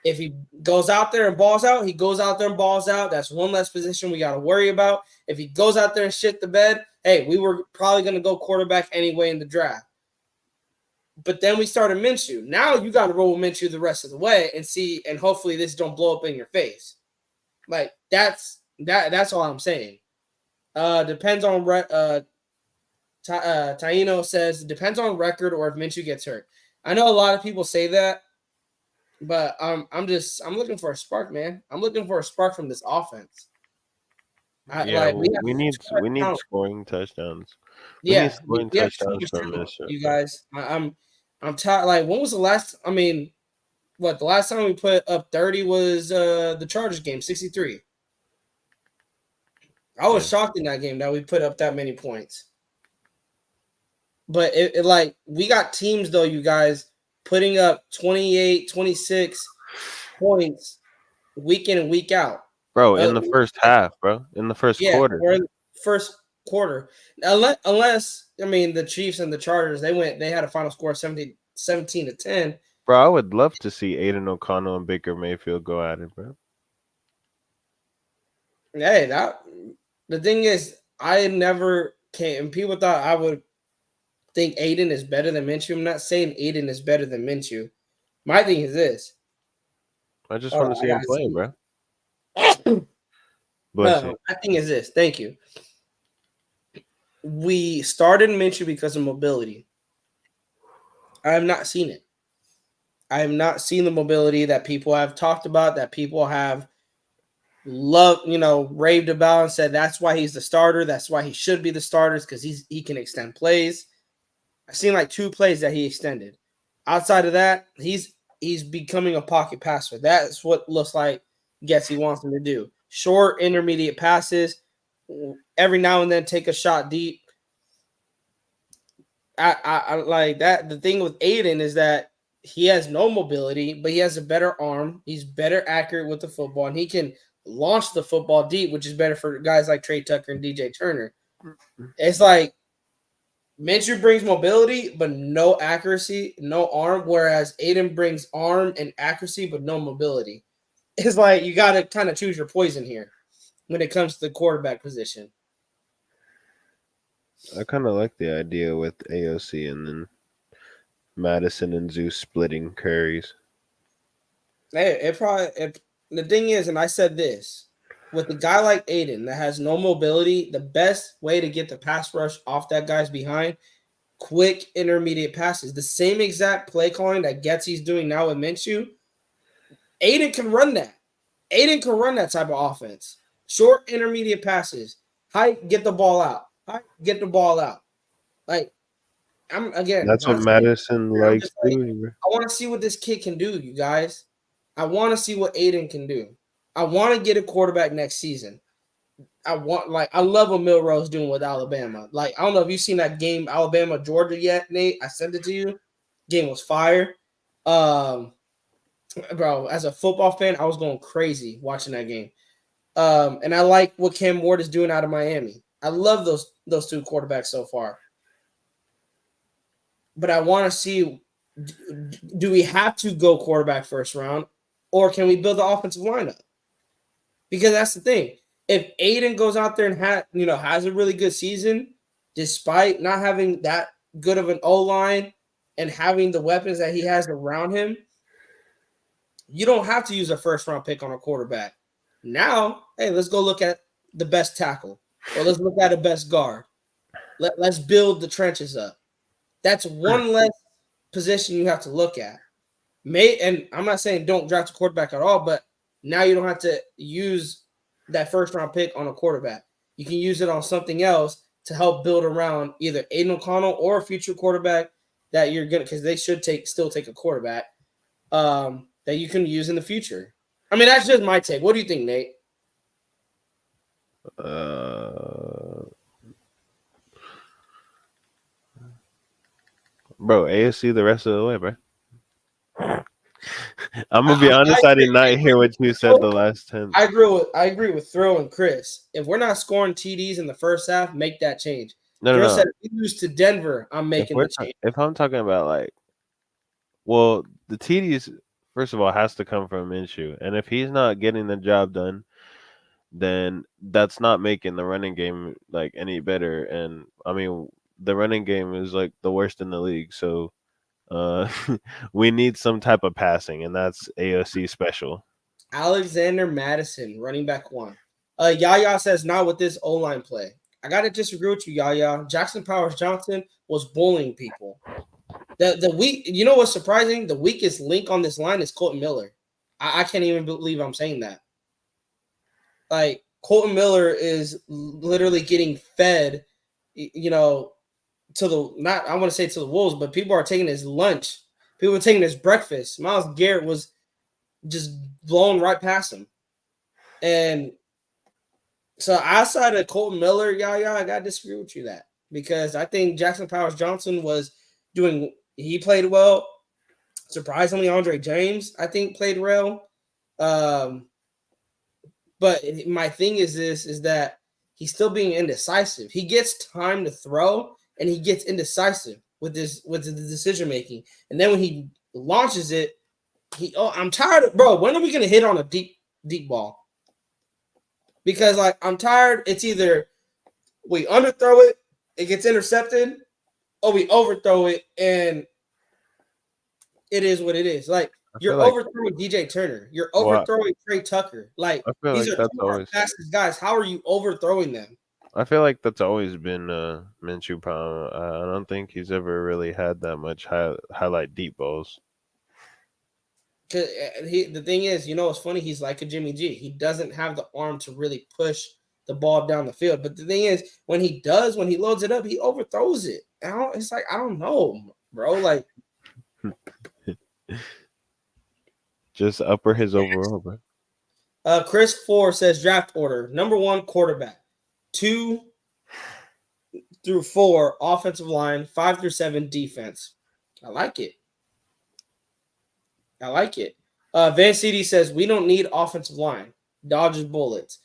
If he goes out there and balls out, he goes out there and balls out. That's one less position we got to worry about. If he goes out there and shit the bed, hey, we were probably going to go quarterback anyway in the draft. But then we started Minshew. Now you got to roll with Minshew the rest of the way and see, and hopefully this don't blow up in your face. Like that's all I'm saying. Depends on Taino says depends on record or if Minshew gets hurt. I know a lot of people say that, but I'm looking for a spark, man. I'm looking for a spark from this offense. Yeah, We have we need talent. scoring touchdowns. We need Yeah, scoring we have too touchdowns much from talent, this shit, you bro. guys. I'm tired. Like when was the last? I mean, what the last time we put up 30 was the Chargers game, 63. I was Yeah. shocked in that game that we put up that many points. But it like we got teams though, you guys, putting up 28, 26 points week in and week out. Bro, in the first Like, half, bro. In the first yeah, quarter. or in the first quarter. Unless I mean the Chiefs and the Chargers, they had a final score of 17-10. Bro, I would love to see Aiden O'Connell and Baker Mayfield go at it, bro. Hey, the thing is, I never came. And people thought I would think Aiden is better than Minshew. I'm not saying Aiden is better than Minshew. My thing is this. I just Hold want on, to I see him gotta play, see. bro. Bless you. My thing is this. Thank you. We started Minshew because of mobility. I have not seen it. I have not seen the mobility that people have talked about, that people have loved, raved about and said that's why he's the starter. That's why he should be the starters because he can extend plays. I've seen like 2 plays that he extended. Outside of that, he's becoming a pocket passer. That's what looks like Getsy wants him to do. Short, intermediate passes. Every now and then take a shot deep. I like that. The thing with Aiden is that he has no mobility, but he has a better arm. He's better accurate with the football, and he can launch the football deep, which is better for guys like Trey Tucker and DJ Turner. It's like Minshew brings mobility, but no accuracy, no arm, whereas Aiden brings arm and accuracy, but no mobility. It's like you got to kind of choose your poison here when it comes to the quarterback position. I kind of like the idea with AOC and then Madison and Zeus splitting carries. The thing is, and I said this, with a guy like Aiden that has no mobility, the best way to get the pass rush off that guy's behind, quick intermediate passes. The same exact play calling that Getsy's doing now with Minshew, Aiden can run that. Aiden can run that type of offense. Short intermediate passes. High, get the ball out. High, get the ball out. Like, I'm again That's what not saying Madison I'm likes just like doing, bro. I want to see what this kid can do, you guys. I want to see what Aiden can do. I want to get a quarterback next season. I love what Milrose doing with Alabama. Like, I don't know if you've seen that game Alabama Georgia yet, Nate. I sent it to you. Game was fire. Um, bro, as a football fan, I was going crazy watching that game. And I like what Cam Ward is doing out of Miami. I love those 2 quarterbacks so far. But I want to see, do we have to go quarterback first round, or can we build the offensive lineup? Because that's the thing. If Aiden goes out there and has a really good season, despite not having that good of an O line and having the weapons that he has around him, you don't have to use a first round pick on a quarterback. Now, hey, let's go look at the best tackle, or let's look at the best guard. Let's build the trenches up. That's one less position you have to look at. And I'm not saying don't draft a quarterback at all, but now you don't have to use that first round pick on a quarterback. You can use it on something else to help build around either Aiden O'Connell or a future quarterback that you're gonna, because they should still take a quarterback that you can use in the future. I mean, that's just my take. What do you think, Nate? Uh, Bro, ASC the rest of the way, bro. I'm gonna be honest. I did not hear what you said the last 10. I agree with Throw and Chris. If we're not scoring TDs in the first half, make that change. No, no, Throw no. said if we lose to Denver, I'm making the change. If I'm talking about like, well, the TDs first of all has to come from Minshew, and if he's not getting the job done, then that's not making the running game like any better. And I mean, the running game is like the worst in the league, so uh, we need some type of passing, and that's AOC special. Alexander Madison, running back 1. Yaya says not with this O line play. I gotta disagree with you, Yaya. Jackson Powers Johnson was bullying people. The weak, you know what's surprising? The weakest link on this line is Colton Miller. I can't even believe I'm saying that. Like, Colton Miller is literally getting fed, to the, not, I want to say to the Wolves, but people are taking his lunch. People are taking his breakfast. Myles Garrett was just blown right past him. And so outside of Colton Miller, I gotta disagree with you that, because I think Jackson Powers Johnson he played well. Surprisingly, Andre James, I think, played well. Um, but my thing is that he's still being indecisive. He gets time to throw and he gets indecisive with the decision making. And then when he launches it, I'm tired of, bro. When are we gonna hit on a deep ball? because like I'm tired. It's either we underthrow it, it gets intercepted, or we overthrow it and it is what it is. Like I feel you're like overthrowing DJ Turner, you're well, overthrowing Trey Tucker. Like I feel these like are that's two of our always fastest guys. How are you overthrowing them? I feel like that's always been Minshew problem. I don't think he's ever really had that much highlight deep balls. Cause the thing is, you know, it's funny. He's like a Jimmy G. He doesn't have the arm to really push the ball down the field. But the thing is, when he does, when he loads it up, he overthrows it. It's like I don't know, bro. Like Just upper his overall, bro. Chris Four says draft order: number one quarterback, 2 through 4 offensive line, 5 through 7 defense. I like it. I like it. Van CD says we don't need offensive line. Dodges bullets.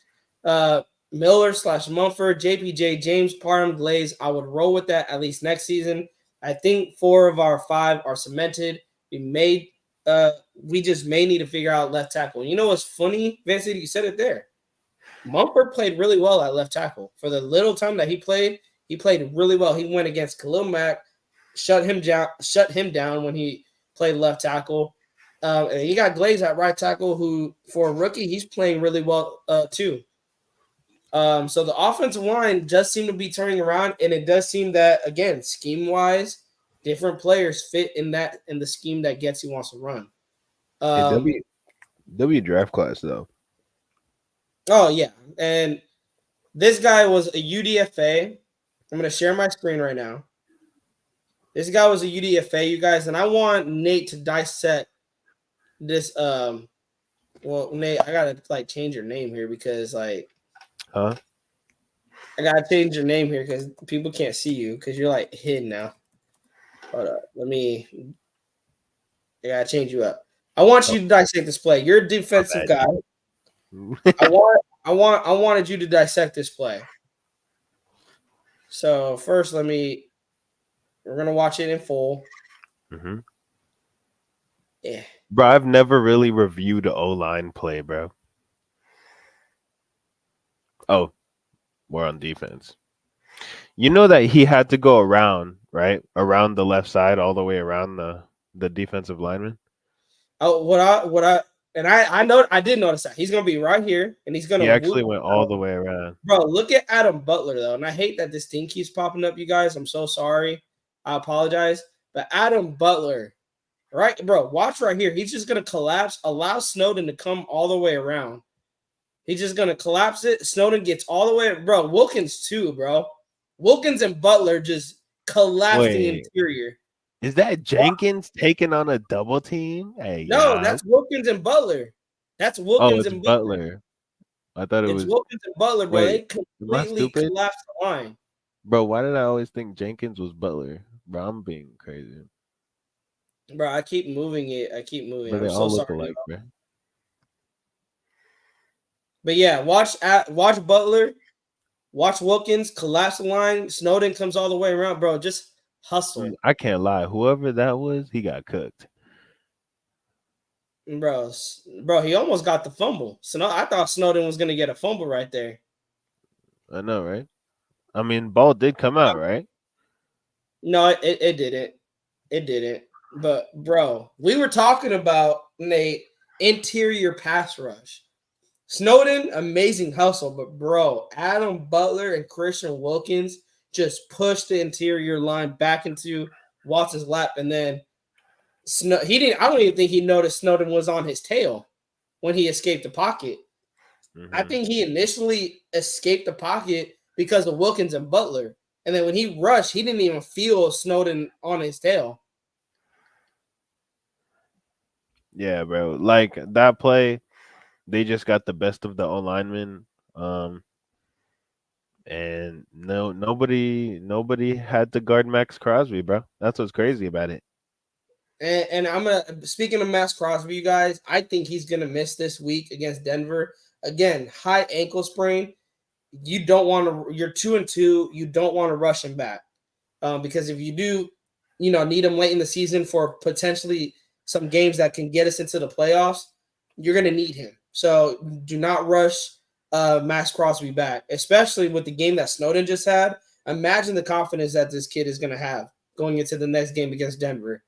Uh, Miller / Mumford, JPJ, James, Parham, Glaze. I would roll with that at least next season. I think 4 of our 5 are cemented. We just may need to figure out left tackle. You know what's funny, Van CD? You said it there. Mumford played really well at left tackle. For the little time that he played really well. He went against Khalil Mack, shut him down when he played left tackle. And you got Glaze at right tackle, who for a rookie, he's playing really well too. So the offensive line does seem to be turning around, and it does seem that again, scheme wise, different players fit in the scheme that Getsy wants to run. Hey, W draft class though. Oh yeah, and this guy was a UDFA. I'm gonna share my screen right now. This guy was a UDFA, you guys, and I want Nate to dissect this. Well, Nate, I gotta like change your name here because like, Huh? I gotta change your name here because people can't see you because you're like hidden now. Hold up, I gotta change you up. I want Oh, you to dissect this play. You're a my defensive bad. guy. I wanted you to dissect this play. So first, we're gonna watch it in full. Mm-hmm. Yeah. Bro, I've never really reviewed the O line play, bro. Oh, we're on defense. You know that he had to go around, right? Around the left side, all the way around the defensive lineman. Oh, I did notice that he's gonna be right here and he's He gonna whoop. actually went all the way around. Bro, look at Adam Butler though, and I hate that this thing keeps popping up. You guys, I'm so sorry. I apologize, but Adam Butler, right, bro? Watch right here. He's just gonna collapse. Allow Snowden to come all the way around. He's just gonna collapse it. Snowden gets all the way, bro. Wilkins too, bro. Wilkins and Butler just collapse the Wait, interior. is that Jenkins taking on a double team? Hey, No, yeah. that's Wilkins and Butler. That's Oh, Wilkins it's and Butler. Butler. I thought it It's was. Wilkins and Butler, bro. Wait, They am I completely stupid, collapsed the line. bro? Why did I always think Jenkins was Butler? Bro, I'm being crazy. Bro, I keep moving it. I keep moving. But they I'm so all look sorry, alike, bro. bro. But yeah, watch Butler, watch Wilkins collapse the line. Snowden comes all the way around, bro. Just hustle, I can't lie. Whoever that was, he got cooked. bro. Bro, he almost got the fumble. So I thought Snowden was gonna get a fumble right there. I know, right? I mean, ball did come out, right? No, it didn't. It didn't. But bro, we were talking about Nate interior pass rush. Snowden, amazing hustle, but bro, Adam Butler and Christian Wilkins just pushed the interior line back into Watson's lap, and then he didn't. I don't even think he noticed Snowden was on his tail when he escaped the pocket. I Mm-hmm. think he initially escaped the pocket because of Wilkins and Butler, and then when he rushed, he didn't even feel Snowden on his tail. Yeah, bro. Like that play, they just got the best of the O linemen. And nobody had to guard Max Crosby, bro. That's what's crazy about it. And I'm gonna speaking of Max Crosby, you guys, I think he's gonna miss this week against Denver. Again, high ankle sprain. You don't want to. You're 2-2. You don't want to rush him back, because if you do, need him late in the season for potentially some games that can get us into the playoffs. You're gonna need him. So do not rush Max Crosby back, especially with the game that Snowden just had. Imagine the confidence that this kid is going to have going into the next game against Denver.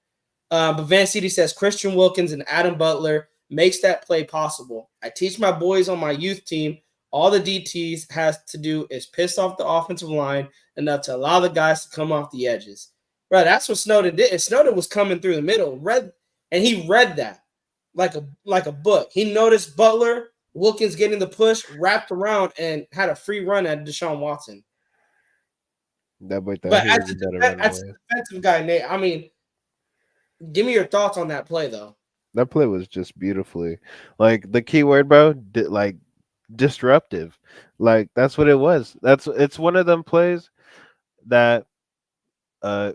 But Van City says Christian Wilkins and Adam Butler makes that play possible. I teach my boys on my youth team. All the DTs has to do is piss off the offensive line enough to allow the guys to come off the edges. Right, that's what Snowden did. And Snowden was coming through the middle, and he read that like a book. He noticed Butler, Wilkins getting the push, wrapped around, and had a free run at Deshaun Watson. That boy thought But he was a better as runaway. a defensive guy, Nate, I mean, give me your thoughts on that play, though. That play was just beautifully, like the key word, bro. Like disruptive. Like that's what it was. It's one of them plays that uh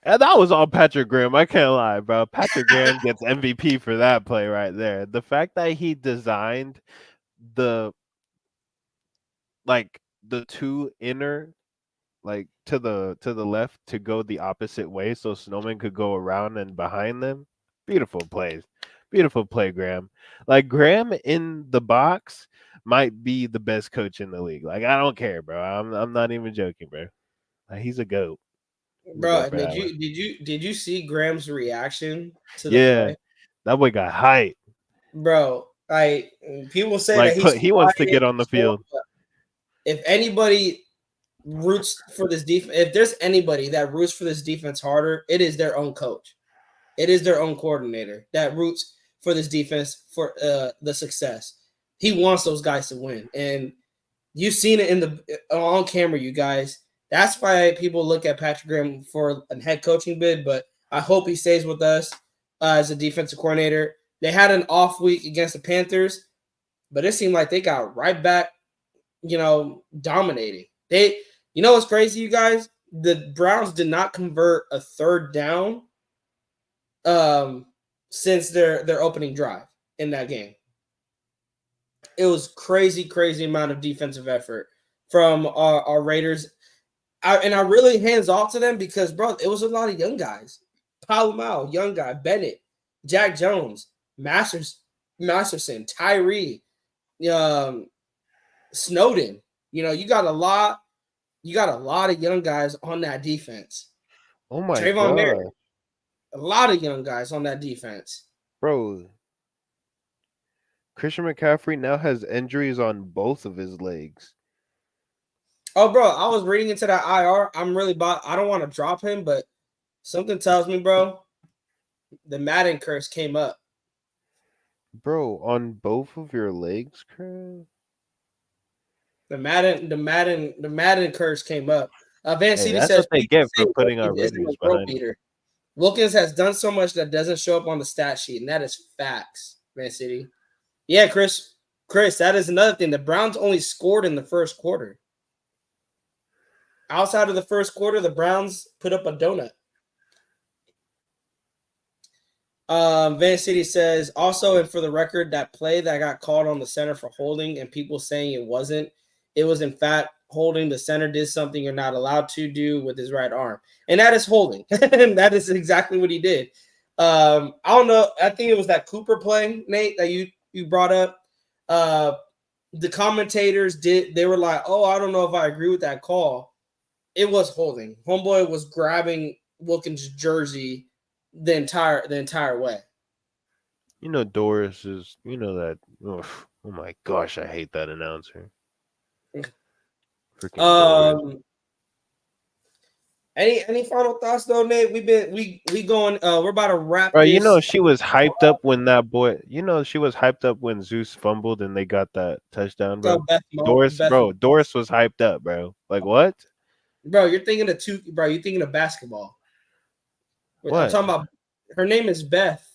and that was all Patrick Graham. I can't lie, bro. Patrick Graham gets MVP for that play right there. The fact that he designed the the two inner to the left to go the opposite way so Snowman could go around and behind them. Beautiful plays. Beautiful play, Graham. Like Graham in the box might be the best coach in the league. Like I don't care, bro. I'm not even joking, bro. Like, he's a goat. He's a goat Bro, for that one. did you see Graham's reaction to the Yeah, play? that boy got hype. Bro, like people say that Like he's he wants to quiet, get on the field. but if anybody roots for this defense, if there's anybody that roots for this defense harder, it is their own coach. It is their own coordinator that roots for this defense for the success. He wants those guys to win, and you've seen it in the on camera, you guys. That's why people look at Patrick Graham for a head coaching bid, but I hope he stays with us as a defensive coordinator. They had an off week against the Panthers, but it seemed like they got right back, dominating. What's crazy, you guys? The Browns did not convert a third down since their opening drive in that game. It was crazy amount of defensive effort from our Raiders. I really hands off to them because, bro, it was a lot of young guys. Palomau, young guy, Bennett, Jack Jones, Masterson, Tyree, Snowden. You got a lot of young guys on that defense. Oh my Trayvon Merritt, god, a lot of young guys on that defense. bro! Christian McCaffrey now has injuries on both of his legs. Oh, bro, I was reading into that IR. I don't want to drop him, but something tells me, bro, the Madden curse came up. Bro, on both of your legs, Chris? The Madden curse came up. Van Hey, City that's what says they people get say for putting our Wilkins isn't a Raiders world behind. beater. Wilkins has done so much that doesn't show up on the stat sheet, and that is facts, Van City. Yeah, Chris, that is another thing. The Browns only scored in the first quarter. Outside of the first quarter, the Browns put up a donut. Van City says also, and for the record, that play that got called on the center for holding and people saying it wasn't, it was in fact holding. The center did something you're not allowed to do with his right arm, and that is holding. That is exactly what he did. I don't know. I think it was that Cooper play, Nate, that you brought up. The commentators they were like, "Oh, I don't know if I agree with that call." It was holding. Homeboy was grabbing Wilkins' jersey the entire way. Doris is, that. Ugh, oh my gosh, I hate that announcer. Freaking Doris. Any final thoughts though, Nate? We going. We're about to wrap Bro, this. she was hyped up when that boy. She was hyped up when Zeus fumbled and they got that touchdown, So bro. Doris was hyped up, bro. Like what? Bro, you're thinking of two. Bro, you're thinking of basketball. What? I'm talking about. Her name is Beth,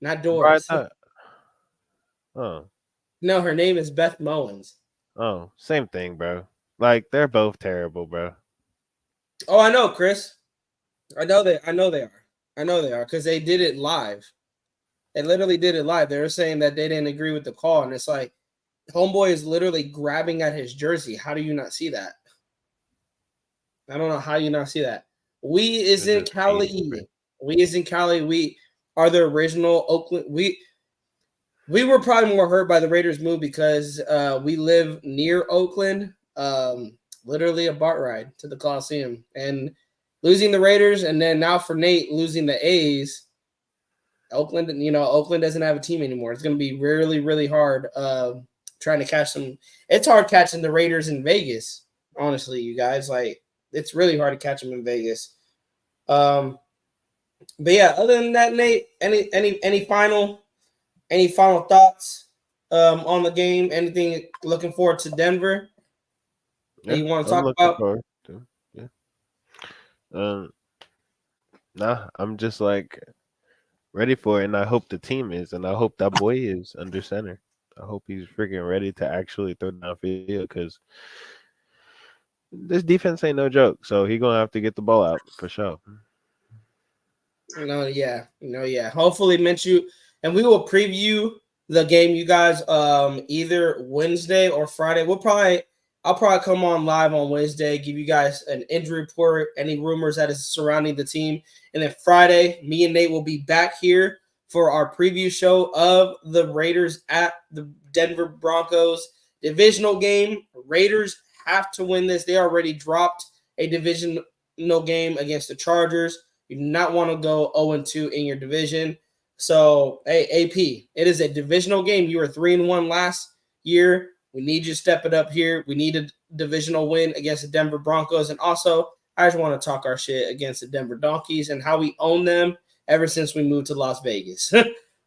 not Bro, I Doris. thought. Oh. No, her name is Beth Mowens. Oh, same thing, bro. Like they're both terrible, bro. Oh, I know, Chris. I know they are because they did it live. They literally did it live. They were saying that they didn't agree with the call, and it's like, homeboy is literally grabbing at his jersey. How do you not see that? I don't know how you not see that. We is in Cali. We is in Cali. We are the original Oakland. We were probably more hurt by the Raiders move because we live near Oakland, literally a BART ride to the Coliseum, and losing the Raiders, and then now for Nate losing the A's. Oakland, Oakland doesn't have a team anymore. It's going to be really, really hard trying to catch them. It's hard catching the Raiders in Vegas, honestly, you guys. Like, it's really hard to catch them in Vegas. But yeah, other than that, Nate, any final thoughts on the game? Anything looking forward to Denver that Yeah, you want to I'm talk looking about? forward to. Yeah. Um. Nah, I'm just like ready for it, and I hope the team is, and I hope that boy is under center. I hope he's freaking ready to actually throw downfield because this defense ain't no joke. So he gonna have to get the ball out for sure. Yeah. Hopefully, Minshew, and we will preview the game, you guys. Either Wednesday or Friday. I'll probably come on live on Wednesday, give you guys an injury report, any rumors that is surrounding the team, and then Friday, me and Nate will be back here for our preview show of the Raiders at the Denver Broncos divisional game. Raiders have to win this. They already dropped a divisional game against the Chargers. You do not want to go 0-2 in your division. So, hey, AP, it is a divisional game. You were 3-1 last year. We need you to step it up here. We need a divisional win against the Denver Broncos. And also, I just want to talk our shit against the Denver Donkeys and how we own them ever since we moved to Las Vegas.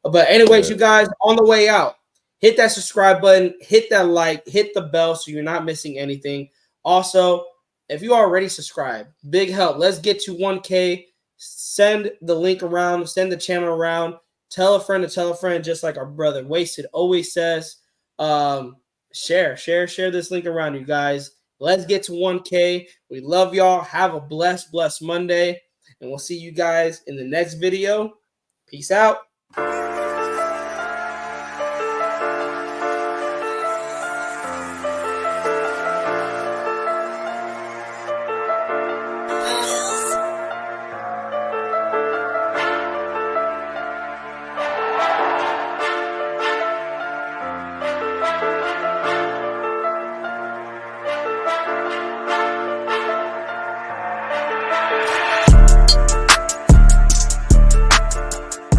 But anyways, Yeah. you guys, on the way out, hit that subscribe button, hit that like, hit the bell so you're not missing anything. Also, if you already subscribed, big help. Let's get to 1K. Send the link around, send the channel around, tell a friend to tell a friend, just like our brother Wasted always says. Share this link around, you guys. Let's get to 1K. We love y'all. Have a blessed Monday, and we'll see you guys in the next video. Peace out.